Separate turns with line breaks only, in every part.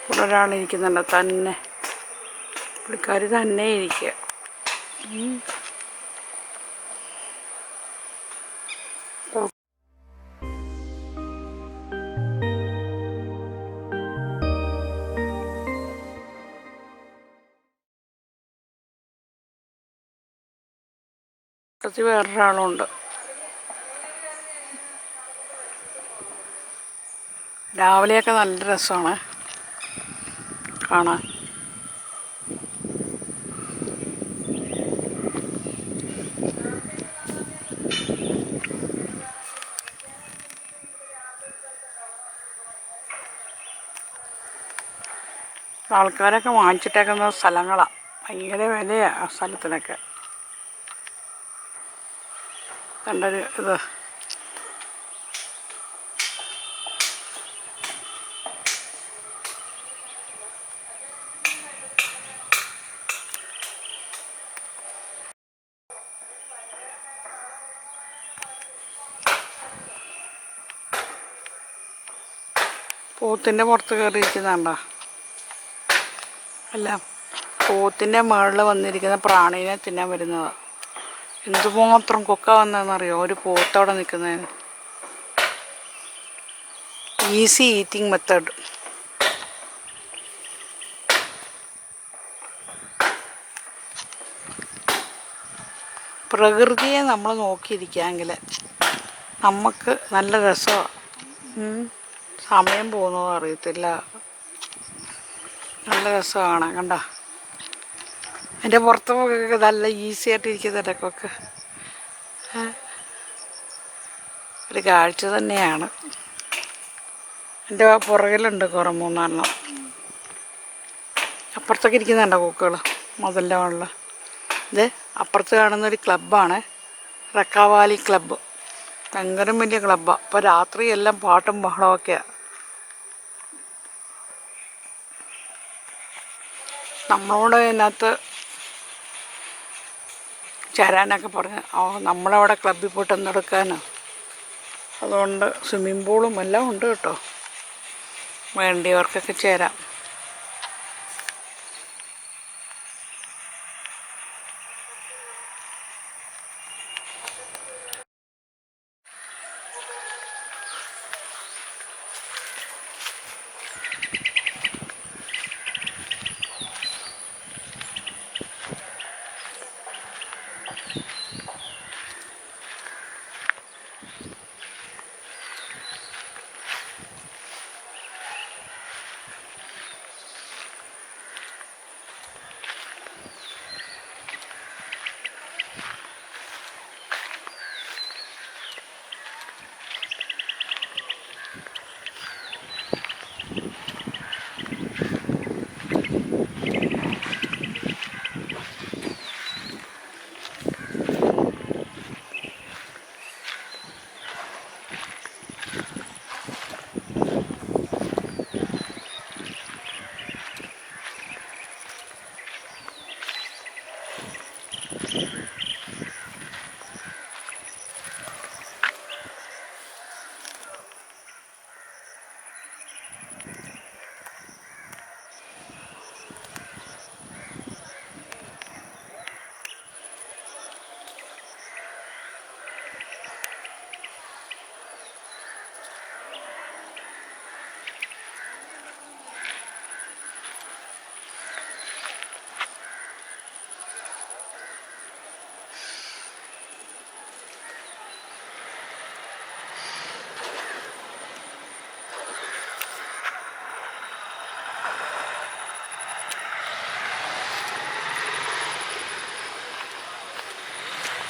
ഇവിടെ ഒരാളിരിക്കുന്നുണ്ട് തന്നെ. പുള്ളിക്കാരി തന്നെ ഇരിക്കുക. വേറൊരാളുണ്ട്. രാവിലെയൊക്കെ നല്ല രസമാണ് കാണാൻ. ആൾക്കാരൊക്കെ വാങ്ങിച്ചിട്ടേക്കുന്ന സ്ഥലങ്ങളാണ്. ഭയങ്കര വിലയാണ് ആ സ്ഥലത്തിനൊക്കെ. കണ്ടൊരു ഇത് പോത്തിൻ്റെ പുറത്ത് കയറിയിരിക്കുന്നുണ്ടോ? അല്ല, പോത്തിൻ്റെ മുകളിൽ വന്നിരിക്കുന്ന പ്രാണീനെ തിന്നാൻ വരുന്നതാണ്. എന്തുമാത്രം കൊക്ക വന്നതെന്നറിയോ ഒരു പോത്തവിടെ നിൽക്കുന്നതിന്. Easy eating method. പ്രകൃതിയെ നമ്മൾ നോക്കിയിരിക്കാമെങ്കിൽ നമുക്ക് നല്ല രസമാണ്. സമയം പോകുന്നതും അറിയത്തില്ല. നല്ല രസമാണ്. കണ്ട അതിൻ്റെ പുറത്ത് പോയി നല്ല ഈസി ആയിട്ടിരിക്കുന്നതൊക്കെ ഒരു കാഴ്ച തന്നെയാണ്. എൻ്റെ പുറകിലുണ്ട് കുറേ 3-4 അപ്പുറത്തൊക്കെ ഇരിക്കുന്നുണ്ടോ കൊക്കുകൾ മുതലിൻ്റെ മുകളിൽ. ഇത് അപ്പുറത്ത് കാണുന്നൊരു ക്ലബ്ബാണ്, റക്കാവാലി ക്ലബ്ബ്. ഭയങ്കര വലിയ ക്ലബ്ബാണ്. അപ്പോൾ രാത്രി എല്ലാം പാട്ടും ബഹളമൊക്കെയാണ്. നമ്മളോട് ഇതിനകത്ത് ചേരാനൊക്കെ പറഞ്ഞ് നമ്മളവിടെ ക്ലബ്ബിൽ പോയിട്ട് എന്തെടുക്കാനോ. അതുകൊണ്ട് സ്വിമ്മിംഗ് പൂളും എല്ലാം ഉണ്ട് കേട്ടോ. വേണ്ടിയവർക്കൊക്കെ ചേരാം.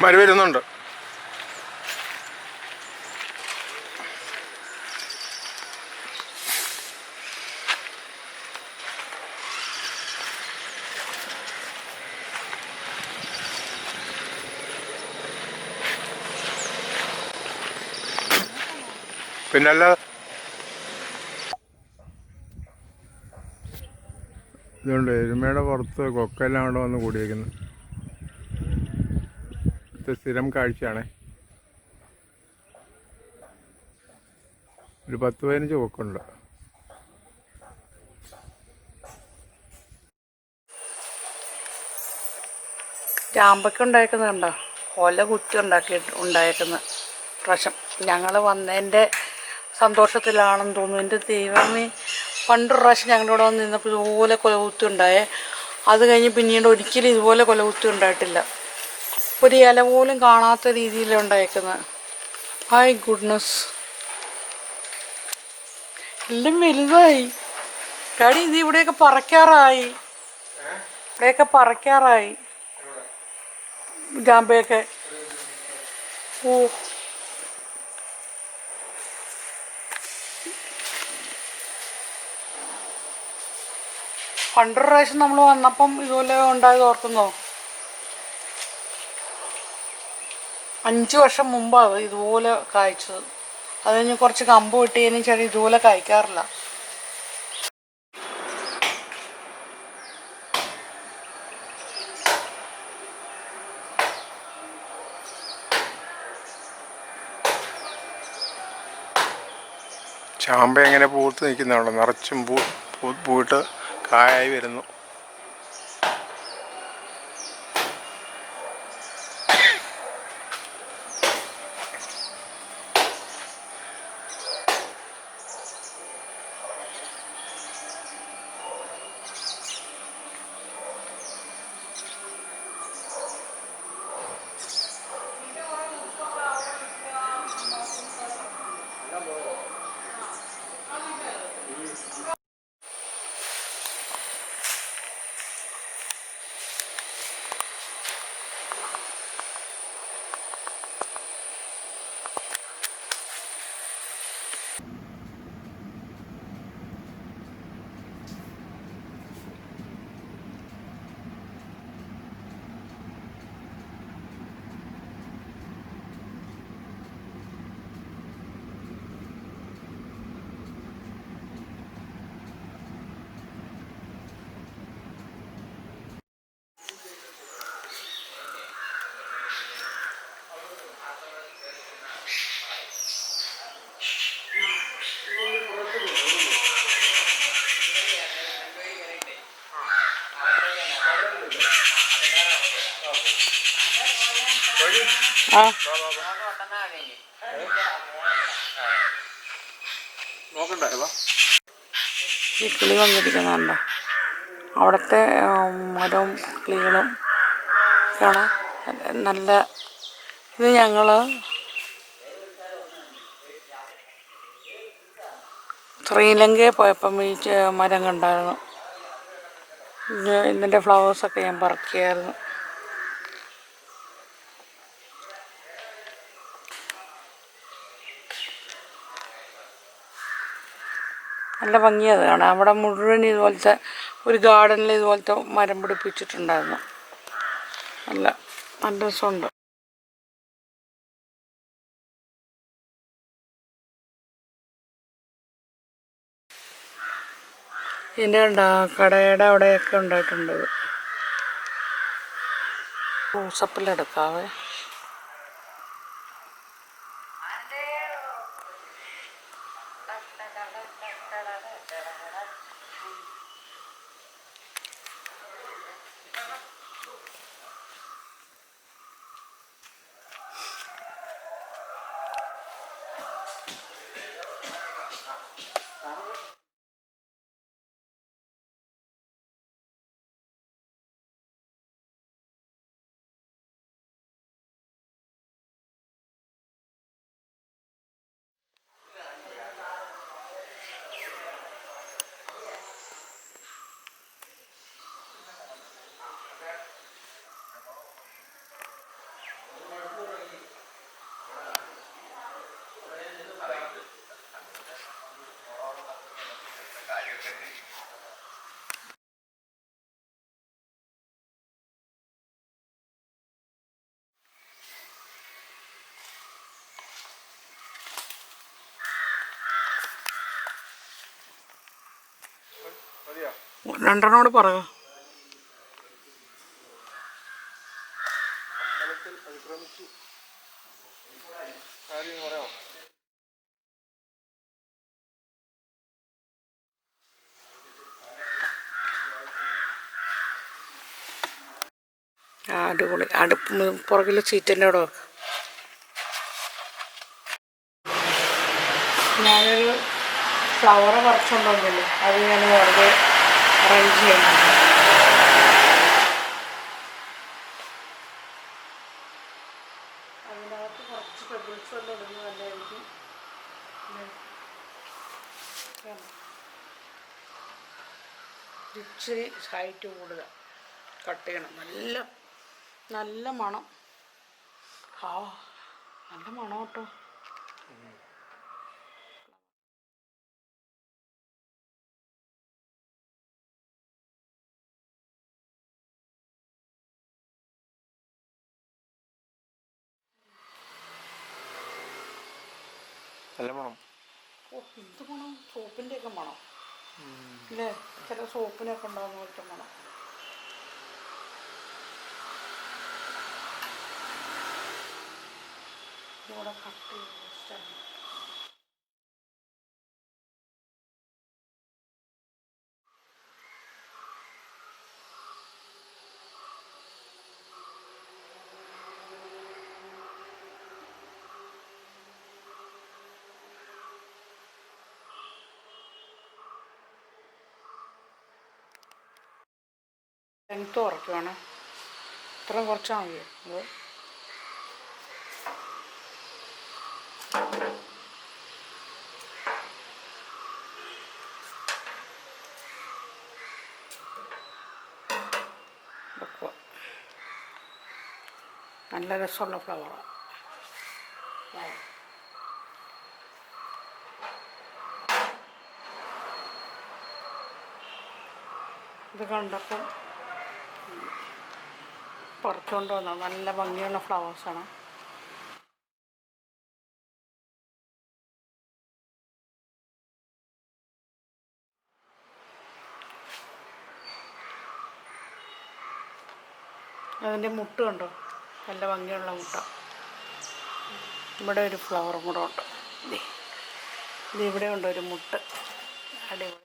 മഴ വരുന്നുണ്ട്. പിന്നല്ല ഇതുകൊണ്ട് എരുമയുടെ പുറത്ത് കൊക്കെല്ലാം അവിടെ വന്ന് കൂടിയിരിക്കുന്നു. ഇത് സ്ഥിരം കാഴ്ചയാണ്. ഒരു 10-15 കൊക്കുണ്ട്.
ചാമ്പയ്ക്ക ഉണ്ടായിരിക്കുന്നുണ്ടോ, കൊല കുത്തി ഉണ്ടായേക്കുന്ന പ്രാവശ്യം. ഞങ്ങൾ വന്നതിൻ്റെ സന്തോഷത്തിലാണെന്ന് തോന്നുന്നു. എൻ്റെ ദൈവമേ, പണ്ടൊരു പ്രാവശ്യം ഞങ്ങളുടെ ഇവിടെ വന്ന് നിന്നപ്പോൾ ഇതുപോലെ കൊല കുത്തി ഉണ്ടായേ. അത് കഴിഞ്ഞ് പിന്നീട് ഒരിക്കലും ഇതുപോലെ കൊല കുത്തി ഉണ്ടായിട്ടില്ല. ഒരു ഇല പോലും കാണാത്ത രീതിയിലുണ്ടായേക്കുന്നത്. ഹൈ ഗുഡ്നസ്, എല്ലാം വലുതായി. ഡാഡി ഇത് ഇവിടെയൊക്കെ പറിക്കാറായി, ഇവിടെയൊക്കെ പറിക്കാറായി ജാമ്പയൊക്കെ. ഓ, പണ്ടൊരു പ്രാവശ്യം നമ്മൾ വന്നപ്പം ഇതുപോലെ ഉണ്ടായത് ഓർക്കുന്നോ? 5 വർഷം മുമ്പാണ് ഇതുപോലെ കായ്ച്ചത്. അത് കഴിഞ്ഞ് കുറച്ച് കമ്പ് കിട്ടിയതിന് ശേഷം ഇതുപോലെ കായ്ക്കാറില്ല.
ചാമ്പ എങ്ങനെ പൂത്ത് നിൽക്കുന്നുണ്ടോ, നിറച്ചും പൂയിട്ട് കായായി വരുന്നു.
ആ, ഈ കിളി വന്നിരിക്കുന്നുണ്ടോ? അവിടുത്തെ മരവും കിളികളും ഒക്കെയാണ് നല്ല. ഇത് ഞങ്ങൾ ശ്രീലങ്കയിൽ പോയപ്പം ഈ മരം കണ്ടായിരുന്നു. ഇതിൻ്റെ ഫ്ലവേഴ്സൊക്കെ ഞാൻ പറിക്കുകയായിരുന്നു. നല്ല ഭംഗിയത് കാണാം. അവിടെ മുഴുവൻ ഇതുപോലത്തെ ഒരു ഗാർഡനിൽ ഇതുപോലത്തെ മരം പിടിപ്പിച്ചിട്ടുണ്ടായിരുന്നു. നല്ല നല്ല രസമുണ്ട്. ഇതിൻ്റെ കണ്ട കടയുടെ അവിടെയൊക്കെ ഉണ്ടായിട്ടുണ്ട്. ക്ലോസപ്പിലെടുക്കാവേ. രണ്ടെണ്ണോട് പറയാം. അടിപൊളി. അടുപ്പ് പുറകിൽ സീറ്റിൻ്റെ അവിടെ വെക്കാം. ഞാനൊരു ഫ്ലവർ പറിച്ചുകൊണ്ടുവന്നില്ലേ, അത് ഞാൻ വെറുതെ അറേഞ്ച് ചെയ്യണം. അതിനകത്ത് കുറച്ച് പെബിൾസ് വല്ലതും ഇടുന്നത് നല്ലതായിരിക്കും. ഇച്ചിരി ഹൈറ്റ് കൂടുതൽ കട്ട് ചെയ്യണം. നല്ല നല്ല മണം. നല്ല മണം കേട്ടോ.
നല്ല മണം.
എന്ത് മണം? സോപ്പിൻ്റെയൊക്കെ മണം അല്ലേ? ചില സോപ്പിനൊക്കെ ഉണ്ടാകുന്ന പോലത്തെ മണം. ഇവിടെ കട്ട് ചെയ്ത് ഇഷ്ടമാണ്. ലെങ്ത്ത് കുറയ്ക്കുവാണ്. ഇത്രയും കുറച്ചാൽ മതിയോ? വെക്കുക. നല്ല രസമുള്ള ഫ്ലവറാണ്. ഇത് കണ്ടപ്പോൾ പറിച്ചുകൊണ്ട് വന്നത് നല്ല ഭംഗിയുള്ള ഫ്ലവേഴ്സാണ്. അതിൻ്റെ മുട്ട് കണ്ടോ? നല്ല ഭംഗിയുള്ള മുട്ട. ഇവിടെ ഒരു ഫ്ലവറും കൂടെ ഉണ്ട്. ഇവിടെ ഉണ്ട് ഒരു മുട്ട്. അടിപൊളി.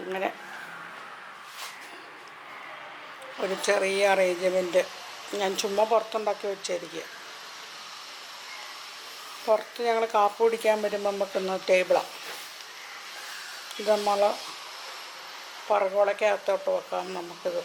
ഇങ്ങനെ ഒരു ചെറിയ അറേഞ്ച്മെൻറ്റ് ഞാൻ ചുമ്മാ പുറത്തുണ്ടാക്കി വെച്ചിരിക്കുക. പുറത്ത് ഞങ്ങൾ കാപ്പി കുടിക്കാൻ വരുമ്പം വെക്കുന്ന ടേബിളാണ് ഇത്. നമ്മൾ പറകോളയ്ക്കകത്തോട്ട് വെക്കാം നമുക്കിത്.